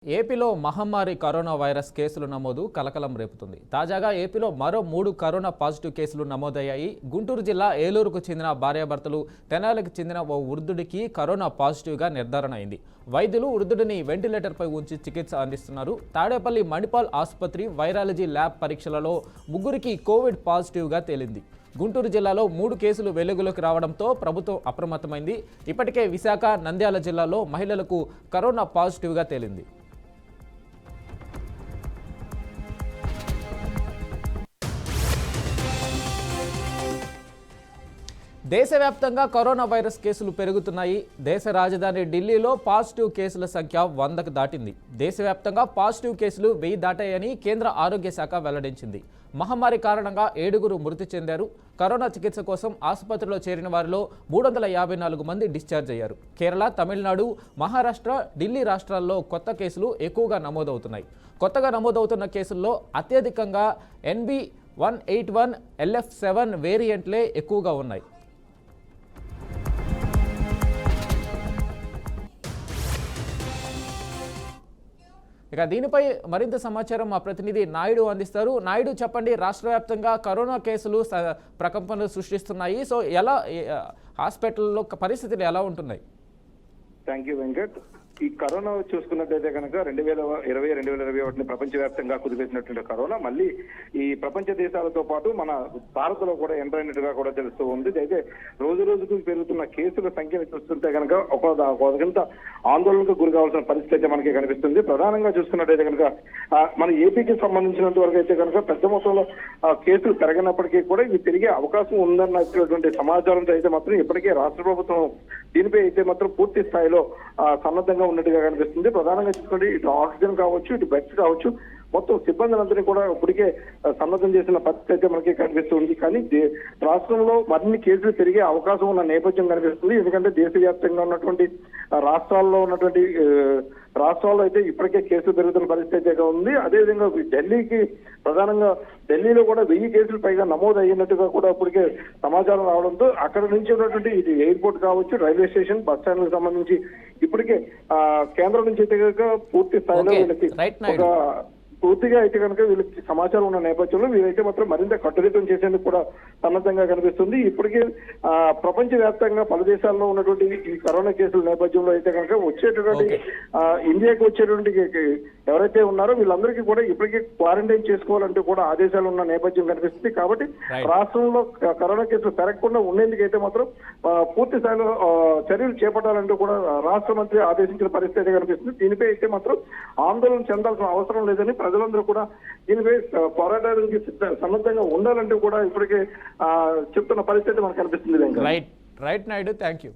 ఏపీలో మహమ్మారి corona virus కేసులు నమోదు కలకలం రేపుతుంది. తాజాగా ఏపీలో మరో 3 కరోనా పాజిటివ్ కేసులు నమోదయ్యాయి. గుంటూరు జిల్లా ఏలూరుకు చెందిన భార్యాభర్తలు, తెనాలికి చెందిన ఓ వృద్ధుడికి కరోనా పాజిటివ్గా నిర్ధారణ అయింది. వైద్యులు వృద్ధుడిని వెంటిలేటర్పై ఉంచి చికిత్స అందిస్తున్నారు. తాడేపల్లి మణిపాల్ ఆసుపత్రి వైరాలజీ ల్యాబ్ పరీక్షలలో ముగ్గురికి కోవిడ్ పాజిటివ్గా తేలింది. గుంటూరు జిల్లాలో 3 కేసులు వెలుగులోకి రావడంతో ప్రభుత్వం అప్రమత్తమైంది. ఇప్పటికే విశాఖ, నంద్యాల జిల్లాలో మహిళలకు కరోనా పాజిటివ్గా తేలింది. దేశవ్యాప్తంగా కరోనా వైరస్ కేసులు పెరుగుతున్నాయి. దేశ రాజధాని ఢిల్లీలో పాజిటివ్ కేసుల సంఖ్య 100కు దాటింది. దేశవ్యాప్తంగా పాజిటివ్ కేసులు 1000 దాటాయని కేంద్ర ఆరోగ్య శాఖ వెల్లడించింది. మహమ్మారి కారణంగా 7గురు మృతి చెందారు. కరోనా చికిత్స కోసం ఆసుపత్రిలో చేరిన వారిలో 354 మంది డిశ్చార్జ్ అయ్యారు. కేరళ, తమిళనాడు, మహారాష్ట్ర, ఢిల్లీ రాష్ట్రాల్లో కొత్త కేసులు ఎక్కువగా నమోదవుతున్నాయి. కొత్తగా నమోదవుతున్న కేసుల్లో అత్యధికంగా NB181 LF7 వేరియంట్లే ఎక్కువగా ఉన్నాయి. ఇక దీనిపై మరింత సమాచారం మా ప్రతినిధి నాయుడు అందిస్తారు. నాయుడు, చెప్పండి, రాష్ట్ర వ్యాప్తంగా కరోనా కేసులు ప్రకంపనలు సృష్టిస్తున్నాయి. సో ఎలా హాస్పిటల్లో పరిస్థితులు ఎలా ఉంటున్నాయి? Thank you Venkat. ఈ కరోనా చూసుకున్నట్లయితే కనుక 2020-2021 ప్రపంచవ్యాప్తంగా కుదిపేసినటువంటి కరోనా మళ్ళీ ఈ ప్రపంచ దేశాలతో పాటు మన భారత్లో కూడా ఎంటర్ అయినట్టుగా కూడా తెలుస్తూ ఉంది. అయితే రోజు రోజుకు పెరుగుతున్న కేసుల సంఖ్యను చూస్తుంటే కనుక ఒకంత ఆందోళనకు గురి కావాల్సిన పరిస్థితి అయితే మనకి కనిపిస్తుంది. ప్రధానంగా చూసుకున్నట్టయితే కనుక మన ఏపీకి సంబంధించినంత వరకు అయితే కనుక పెద్ద మొత్తంలో కేసులు పెరగనప్పటికీ కూడా ఇవి పెరిగే అవకాశం ఉందన్నటువంటి సమాచారంతో అయితే మాత్రం ఇప్పటికే రాష్ట్ర ప్రభుత్వం దీనిపై అయితే మాత్రం పూర్తి స్థాయిలో సన్నద్ధంగా ఉన్నట్టుగా కనిపిస్తుంది. ప్రధానంగా చూసుకుంటే ఇటు ఆక్సిజన్ కావచ్చు, ఇటు బెడ్స్ కావచ్చు, మొత్తం సిబ్బందులందరినీ కూడా ఇప్పటికే సన్నద్ధం చేసిన పరిస్థితి అయితే మనకి కనిపిస్తుంది. కానీ రాష్ట్రంలో మరిన్ని కేసులు పెరిగే అవకాశం ఉన్న నేపథ్యం కనిపిస్తుంది. ఎందుకంటే దేశవ్యాప్తంగా ఉన్నటువంటి రాష్ట్రాల్లో అయితే ఇప్పటికే కేసులు పెరుగుతున్న పరిస్థితి అయితే ఉంది. అదేవిధంగా ప్రధానంగా ఢిల్లీలో కూడా 1000 కేసులు పైగా నమోదు అయినట్టుగా కూడా ఇప్పటికే సమాచారం రావడంతో అక్కడ నుంచి ఉన్నటువంటి ఇది ఎయిర్పోర్ట్ కావచ్చు, రైల్వే స్టేషన్, బస్ స్టాండ్లకు సంబంధించి ఇప్పటికే కేంద్రం నుంచి అయితే కనుక పూర్తి స్థాయిలో పూర్తిగా అయితే కనుక వీళ్ళకి సమాచారం ఉన్న నేపథ్యంలో వీరైతే మాత్రం మరింత కట్టుదిట్టం చేసేందుకు కూడా సన్నద్ధంగా కనిపిస్తుంది. ఇప్పటికే ప్రపంచ వ్యాప్తంగా పలు దేశాల్లో ఉన్నటువంటి ఈ కరోనా కేసుల నేపథ్యంలో అయితే కనుక వచ్చేటటువంటి ఇండియాకి వచ్చేటువంటి ఎవరైతే ఉన్నారో వీళ్ళందరికీ కూడా ఇప్పటికే క్వారంటైన్ చేసుకోవాలంటూ కూడా ఆదేశాలు ఉన్న నేపథ్యం కనిపిస్తుంది. కాబట్టి రాష్ట్రంలో కరోనా కేసులు పెరగకుండా ఉండేందుకైతే మాత్రం పూర్తి స్థాయిలో చర్యలు చేపట్టాలంటూ కూడా రాష్ట్ర మంత్రి ఆదేశించిన పరిస్థితి అయితే కనిపిస్తుంది. దీనిపై అయితే మాత్రం ఆందోళన చెందాల్సిన అవసరం లేదని ప్రజలందరూ కూడా దీనిపై పోరాటానికి సన్నద్ధంగా ఉండాలంటూ కూడా ఇప్పటికే చెప్తున్న పరిస్థితి మనకు కనిపిస్తుంది. Right Naidu, thank you.